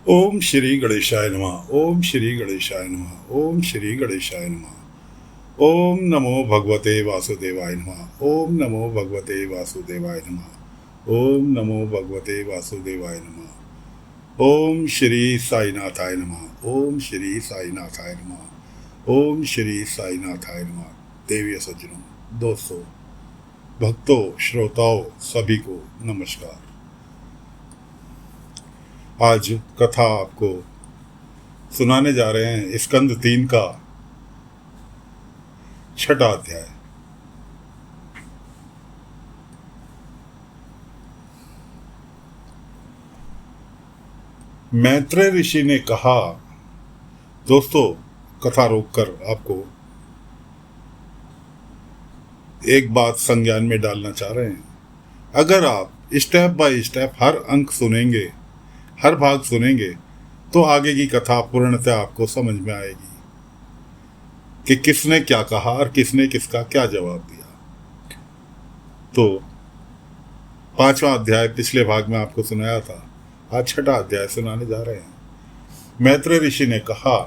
ओम श्री गणेशाय नमः। ओम श्री गणेशाय नमः। ओम श्री गणेशाय नमः। ओम नमो भगवते वासुदेवाय नमः। ओम नमो भगवते वासुदेवाय नमः। ओम नमो भगवते वासुदेवाय नमः। ओम श्री साईनाथाय नमः। ओम श्री साईनाथाय नमः। ओम श्री साईनाथाय नमः। देवी सज्जनों, दोस्तों, भक्तों, श्रोताओं, सभी को नमस्कार। आज कथा आपको सुनाने जा रहे हैं स्कंद 3 का 6वां अध्याय। मैत्रेय ऋषि ने कहा, दोस्तों, कथा रोककर आपको एक बात संज्ञान में डालना चाह रहे हैं। अगर आप स्टेप बाय स्टेप हर अंक सुनेंगे, हर भाग सुनेंगे, तो आगे की कथा पूर्णतः आपको समझ में आएगी कि किसने क्या कहा और किसने किसका क्या जवाब दिया। तो 5वां अध्याय पिछले भाग में आपको सुनाया था, आज 6वां अध्याय सुनाने जा रहे हैं। मैत्रेय ऋषि ने कहा,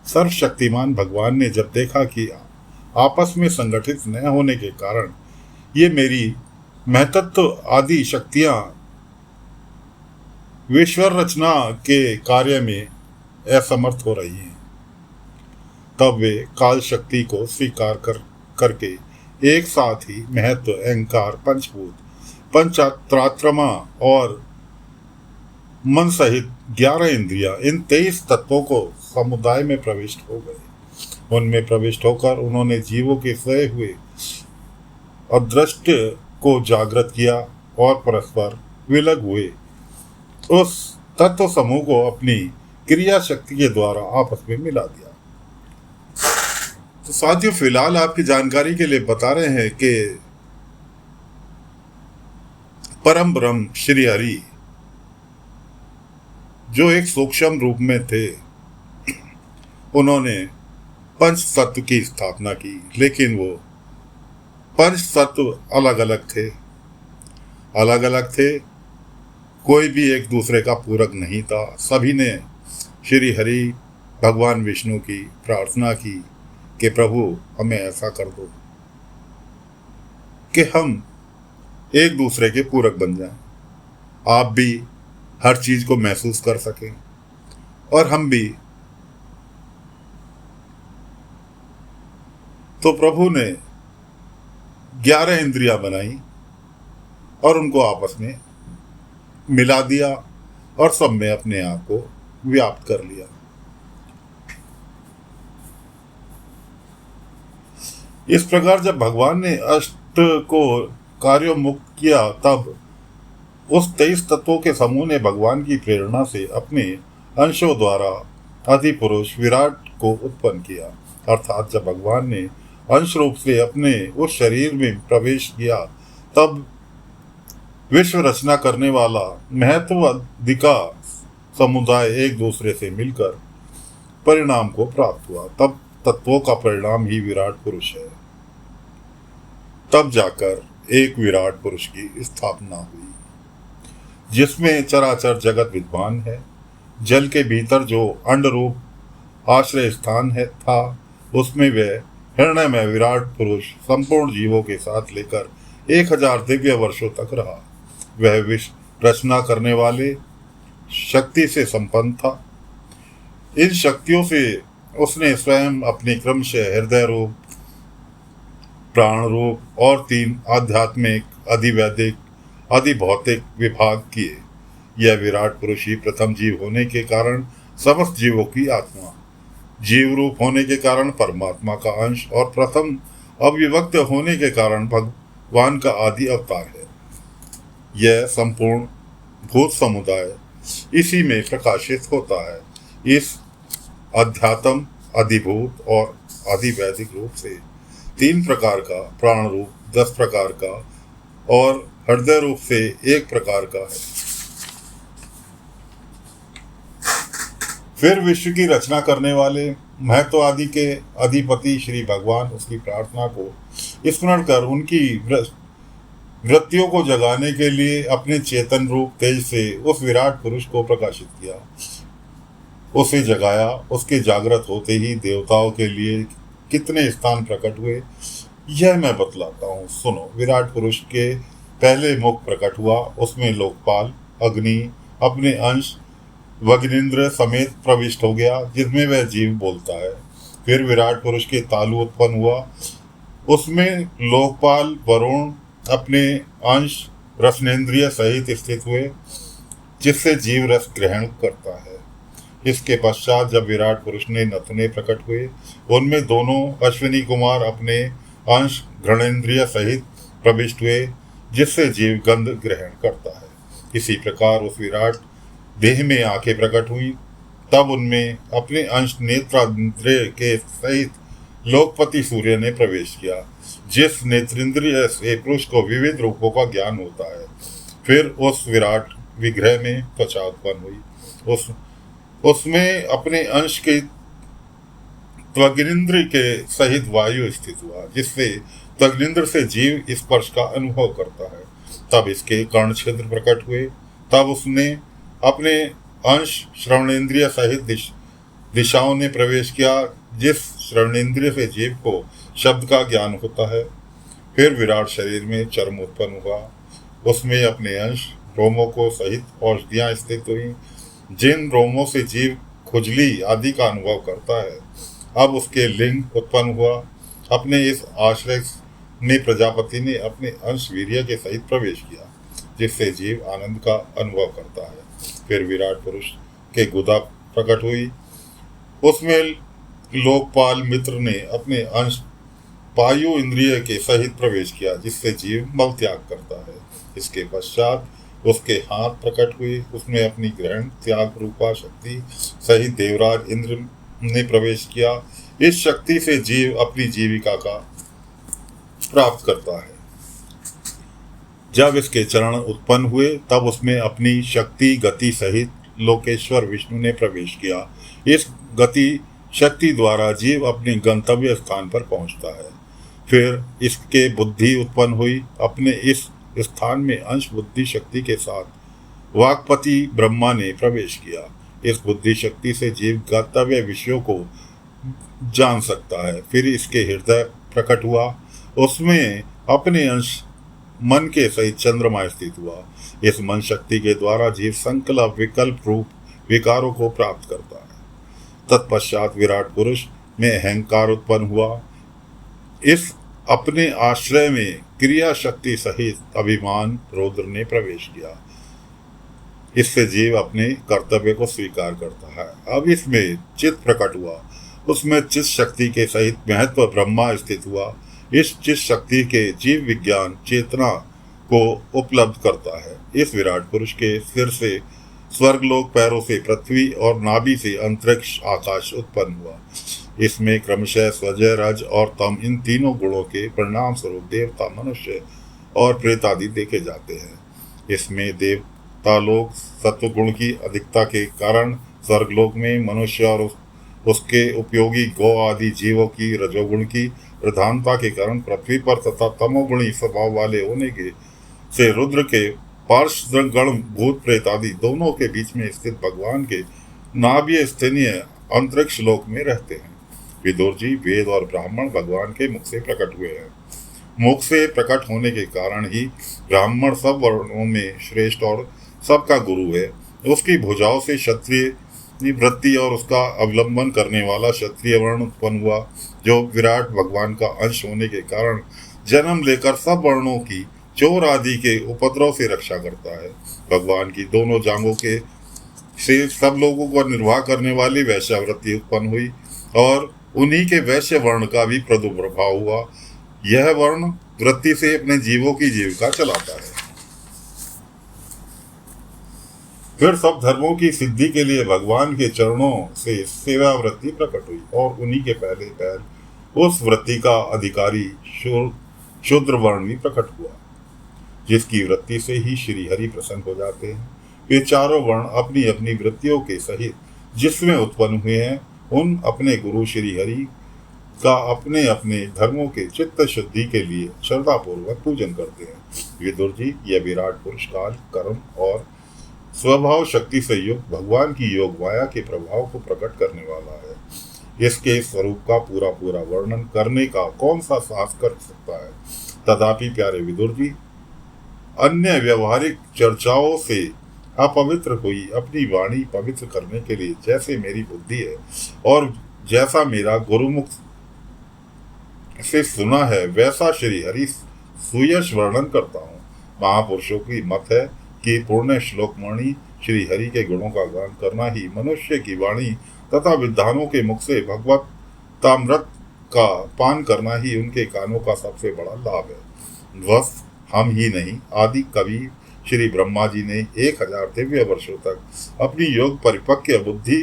सर्वशक्तिमान भगवान ने जब देखा कि आपस में संगठित न होने के कारण ये मेरी महतत्व आदि शक्तियां विश्व रचना के कार्य में असमर्थ हो रही हैं, तब वे काल शक्ति को स्वीकार करके एक साथ ही महत्व, अहंकार, पंचभूत, पंचतरात्रमा और मन सहित 11 इंद्रियां, इन 23 तत्वों को समुदाय में प्रविष्ट हो गए। उनमें प्रविष्ट होकर उन्होंने जीवों के सोए हुए अदृष्ट को जागृत किया और परस्पर विलग हुए उस तत्व समूह को अपनी क्रिया शक्ति के द्वारा आपस में मिला दिया। तो साथियों, फिलहाल आपकी जानकारी के लिए बता रहे हैं कि परम ब्रह्म श्री हरि जो एक सूक्ष्म रूप में थे, उन्होंने पंच तत्व की स्थापना की, लेकिन वो पंच तत्व अलग अलग थे। कोई भी एक दूसरे का पूरक नहीं था। सभी ने श्री हरि भगवान विष्णु की प्रार्थना की कि प्रभु, हमें ऐसा कर दो कि हम एक दूसरे के पूरक बन जाएं, आप भी हर चीज को महसूस कर सकें और हम भी। तो प्रभु ने 11 इंद्रियां बनाई और उनको आपस में मिला दिया और सब में अपने आप को व्याप्त कर लिया। इस प्रकार जब भगवान ने अष्ट को कार्योमुक्त किया, तब उस 23 तत्वों के समूह ने भगवान की प्रेरणा से अपने अंशों द्वारा अधिपुरुष विराट को उत्पन्न किया। अर्थात जब भगवान ने अंश रूप से अपने उस शरीर में प्रवेश किया, तब विश्व रचना करने वाला महत्वाधिका समुदाय एक दूसरे से मिलकर परिणाम को प्राप्त हुआ। तब तत्वों का परिणाम ही विराट पुरुष है। तब जाकर एक विराट पुरुष की स्थापना हुई, जिसमें चराचर जगत विद्वान है। जल के भीतर जो अंड रूप आश्रय स्थान है था, उसमें वह हृदय में विराट पुरुष संपूर्ण जीवों के साथ लेकर 1000 दिव्य वर्षों तक रहा। वह विश्व रचना करने वाले शक्ति से संपन्न था। इन शक्तियों से उसने स्वयं अपने क्रमशः हृदय रूप, प्राण रूप और 3 आध्यात्मिक, अधिवैदिक, अधिभौतिक विभाग किए। यह विराट पुरुष ही प्रथम जीव होने के कारण समस्त जीवों की आत्मा, जीव रूप होने के कारण परमात्मा का अंश और प्रथम अविभक्त होने के कारण भगवान का आदि अवतार है। यह संपूर्ण भूत समुदाय इसी में प्रकाशित होता है। इस अध्यात्म, अधिभूत और अधिवैदिक रूप से 3 प्रकार का, प्राण रूप 10 प्रकार का और हृदय रूप से 1 प्रकार का है। फिर विश्व की रचना करने वाले महत्व आदि के अधिपति श्री भगवान उसकी प्रार्थना को स्मरण कर उनकी वृत्तियों को जगाने के लिए अपने चेतन रूप तेज से उस विराट पुरुष को प्रकाशित किया। उसे जगाया। उसके जागृत होते ही देवताओं के लिए कितने स्थान प्रकट हुए, यह मैं बतलाता हूँ, सुनो। विराट पुरुष के पहले मुख प्रकट हुआ, उसमें लोकपाल अग्नि अपने अंश वग्निंद्र समेत प्रविष्ट हो गया, जिसमें वह जीव बोलता है। फिर विराट पुरुष के तालु उत्पन्न हुआ, उसमें लोकपाल वरुण अपने अंश रसनेन्द्रिय सहित स्थित हुए, जिससे जीव रस ग्रहण करता है। इसके पश्चात जब विराट पुरुष ने नथुने प्रकट हुए, उनमें दोनों अश्विनी कुमार अपने अंश घृणेन्द्रिय सहित प्रविष्ट हुए, जिससे जीव गंध ग्रहण करता है। इसी प्रकार उस विराट देह में आंखें प्रकट हुई, तब उनमें अपने अंश नेत्रांद्रिय के सहित लोकपति सूर्य ने प्रवेश किया, जिस नेत्रेंद्रिय से पुरुष को विविध रूपों का ज्ञान होता है। फिर उस विराट विग्रह में त्वचा उत्पन्न हुई, उसमें अपने अंश के त्वगिंद्र के सहित वायु स्थित हुआ, जिससे त्वगिंद्र से जीव स्पर्श का अनुभव करता है। तब इसके कर्ण छिद्र प्रकट हुए, तब उसने अपने अंश श्रवणेन्द्रिय सहित दिशाओं ने प्रवेश किया, जिस श्रवणेन्द्रिय से जीव को शब्द का ज्ञान होता है। फिर विराट शरीर में चर्म उत्पन्न हुआ, उसमें अपने अंश रोमों को सहित औषधियां स्थित हुई, जिन रोमों से जीव खुजली आदि का अनुभव करता है। अब उसके लिंग उत्पन्न हुआ, अपने इस आश्रय में प्रजापति ने अपने अंश वीर्य के सहित प्रवेश किया, जिससे जीव आनंद का अनुभव करता है। फिर विराट पुरुष के गुदा प्रकट हुई, उसमें लोकपाल मित्र ने अपने अंश पायु इंद्रिय के सहित प्रवेश किया, जिससे जीव मल त्याग करता है। इसके पश्चात उसके हाथ प्रकट हुए, उसमें अपनी ग्रहण त्याग रूपा शक्ति सहित देवराज इंद्र ने प्रवेश किया। इस शक्ति से जीव अपनी जीविका का प्राप्त करता है। जब इसके चरण उत्पन्न हुए, तब उसमें अपनी शक्ति गति सहित लोकेश्वर विष्णु ने प्रवेश किया। इस गति शक्ति द्वारा जीव अपने गंतव्य स्थान पर पहुंचता है। फिर इसके बुद्धि उत्पन्न हुई, अपने इस स्थान में अंश बुद्धि शक्ति के साथ वाक्पति ब्रह्मा ने प्रवेश किया। इस बुद्धि शक्ति से जीव गंतव्य विषयों को जान सकता है। फिर इसके हृदय प्रकट हुआ, उसमें अपने अंश मन के सहित चंद्रमा स्थित हुआ। इस मन शक्ति के द्वारा जीव संकल्प विकल्प रूप विकारों को प्राप्त करता है। तत्पश्चात विराट पुरुष में अहंकार उत्पन्न हुआ, इस अपने आश्रय में क्रिया शक्ति सहित अभिमान रुद्र ने प्रवेश किया। इससे जीव अपने कर्तव्य को स्वीकार करता है। अब इसमें चित्त प्रकट हुआ, उसमें चित्त शक्ति के सहित महत्व ब्रह्मा स्थित हुआ। इस चित्त शक्ति के जीव विज्ञान चेतना को उपलब्ध करता है। इस विराट पुरुष के सिर से स्वर्गलोक, पैरों से पृथ्वी और नाभि से अंतरिक्ष आकाश उत्पन्न हुआ। इसमें क्रमशः स्वजय रज और तम इन तीनों गुणों के परिणाम स्वरूप देवता, मनुष्य और प्रेत आदि देखे जाते हैं। इसमें देवता लोग सत्व गुण की अधिकता के कारण स्वर्गलोक में, मनुष्य और उसके उपयोगी गौ आदि जीवों की रजोगुण की प्रधानता के कारण पृथ्वी पर, तथा तमोगुणी स्वभाव वाले होने के से रुद्र के पार्षद गण भूत प्रेत आदि दोनों के बीच में स्थित भगवान के नाभीय स्थनीय अंतरिक्ष लोक में रहते हैं। विदुर जी, वेद और ब्राह्मण भगवान के मुख से प्रकट हुए हैं। मुख से प्रकट होने के कारण ही ब्राह्मण सब वर्णों में श्रेष्ठ और सबका गुरु है। उसकी भुजाओं से क्षत्रिय वृत्ति और उसका अवलंबन करने वाला क्षत्रिय वर्ण उत्पन्न हुआ, जो विराट भगवान का अंश होने के कारण जन्म लेकर सब वर्णों की चोर आदि के उपद्रव से रक्षा करता है। भगवान की दोनों जांघों के से सब लोगों को निर्वाह करने वाली वैश्यावृत्ति उत्पन्न हुई और उन्हीं के वैश्य वर्ण का भी प्रादुर्भाव हुआ। यह वर्ण वृत्ति से अपने जीवों की जीविका चलाता है। फिर सब धर्मों की सिद्धि के लिए भगवान के चरणों से सेवा वृत्ति प्रकट हुई और उन्हीं के पहले पैर उस वृत्ति का अधिकारी शूद्र वर्ण भी प्रकट हुआ, जिसकी वृत्ति से ही श्री हरि प्रसन्न हो जाते हैं। वे चारों वर्ण अपनी अपनी वृत्तियों के सहित जिसमें उत्पन्न हुए हैं, उन अपने गुरु श्री हरि का अपने अपने धर्मों के चित्त शुद्धि के लिए श्रद्धापूर्वक पूजन करते हैं। विदुर जी, यह विराट पुरुष काल, कर्म और स्वभाव शक्ति से युक्त भगवान की योग माया के प्रभाव को प्रकट करने वाला है। इसके स्वरूप का पूरा पूरा वर्णन करने का कौन सा साहस कर सकता है। तथापि प्यारे विदुर जी, अन्य व्यवहारिक चर्चाओं से अपवित्र हुई अपनी वाणी पवित्र करने के लिए जैसे मेरी बुद्धि है और जैसा मेरा गुरुमुख से सुना है, वैसा श्री हरि सुयश वर्णन करता हूँ। महापुरुषों की मत है कि पूर्ण श्लोकमणि श्री हरि के गुणों का गान करना ही मनुष्य की वाणी तथा विद्वानों के मुख से भगवत ताम्रत का पान करना ही उनके कानों का सबसे बड़ा लाभ है। बस हम ही नहीं, आदि कवि श्री ब्रह्मा जी ने 1000 दिव्य वर्षों तक अपनी योग परिपक्व बुद्धि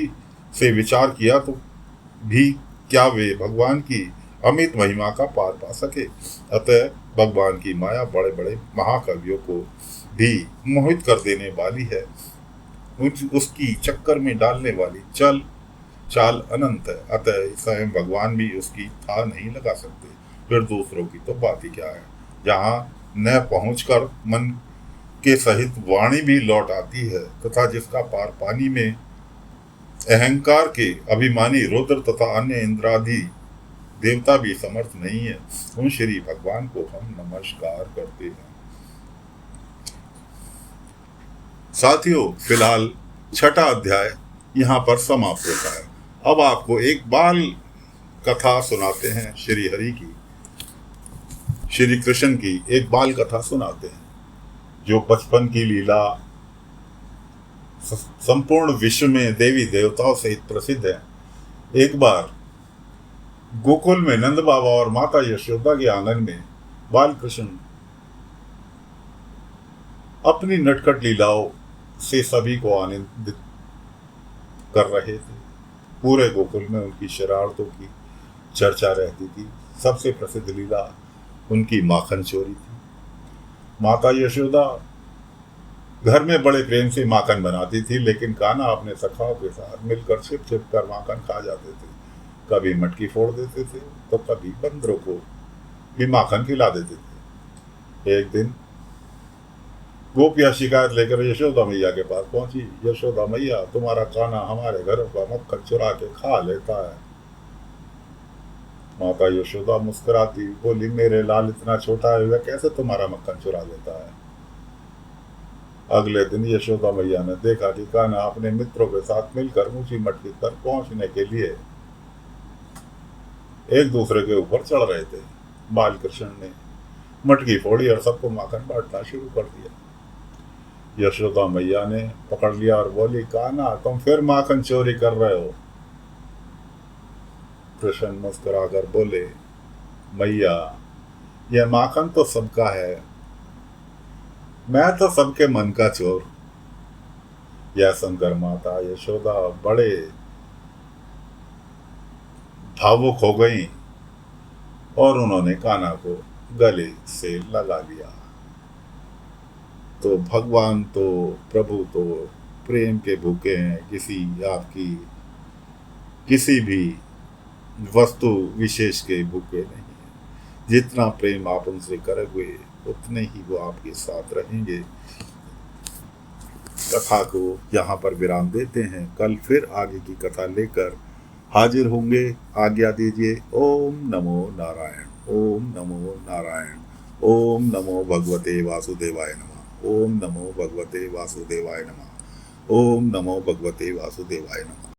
से विचार किया तो भी क्या वे भगवान की अमित महिमा का पार पा सके। अतः भगवान की माया बड़े बड़े महाकवियों को भी मोहित कर देने वाली है। उसकी चक्कर में डालने वाली चाल अनंत है। अतः स्वयं भगवान भी उसकी था नहीं लगा सकते, फिर दूसरों की तो बात ही क्या है। जहाँ न पहुंचकर मन के सहित वाणी भी लौट आती है तथा जिसका पार पानी में अहंकार के अभिमानी रुद्र तथा अन्य इंद्रादि देवता भी समर्थ नहीं है, उन श्री भगवान को हम नमस्कार करते हैं। साथियों, फिलहाल 6ठा अध्याय यहाँ पर समाप्त होता है। अब आपको एक बाल कथा सुनाते हैं, श्री हरि की, श्री कृष्ण की एक बाल कथा सुनाते हैं जो बचपन की लीला संपूर्ण विश्व में देवी देवताओं सहित प्रसिद्ध है। एक बार गोकुल में नंद बाबा और माता यशोदा के आंगन में बाल कृष्ण अपनी नटखट लीलाओं से सभी को आनंदित कर रहे थे। पूरे गोकुल में उनकी शरारतों की चर्चा रहती थी। सबसे प्रसिद्ध लीला उनकी माखन चोरी थी। माता यशोदा घर में बड़े प्रेम से माखन बनाती थी, लेकिन कान्हा अपने सखाओं के साथ मिलकर छिप छिप कर माखन खा जाते थे। कभी मटकी फोड़ देते थे तो कभी बंदरों को भी माखन खिला देते थे। एक दिन गोपियां शिकायत लेकर यशोदा मैया के पास पहुंची। यशोदा मैया, तुम्हारा कान्हा हमारे घर का मक्खन चुरा के खा लेता है। माता यशोदा मुस्कुराती बोली, मेरे लाल इतना छोटा है, वह कैसे तुम्हारा मक्खन चुरा लेता है। अगले दिन यशोदा मैया ने देखा कि कान्हा अपने मित्रों के साथ मिलकर ऊंची मटकी पर पहुंचने के लिए एक दूसरे के ऊपर चढ़ रहे थे। बाल कृष्ण ने मटकी फोड़ी और सबको माखन बांटना शुरू कर दिया। यशोदा मैया ने पकड़ लिया और बोली, कान्हा, तुम फिर माखन चोरी कर रहे हो। कृष्ण मुस्कुराकर बोले, मैया, यह माखन तो सबका है, मैं तो सबके मन का चोर। यह सुनकर माता यशोदा बड़े भावुक हो गई और उन्होंने कान्हा को गले से लगा लिया। तो भगवान तो, प्रभु तो प्रेम के भूखे हैं, आपकी किसी भी वस्तु विशेष के भूखे नहीं है। जितना प्रेम आप उनसे करोगे उतने ही वो आपके साथ रहेंगे। कथा को यहाँ पर विराम देते हैं। कल फिर आगे की कथा लेकर हाजिर होंगे। आज्ञा दीजिए। ओम नमो नारायण, ओम नमो नारायण, ओम नमो भगवते वासुदेवाय नमः, ओम नमो भगवते वासुदेवाय नमः, ओम नमो भगवते वासुदेवाय नमः।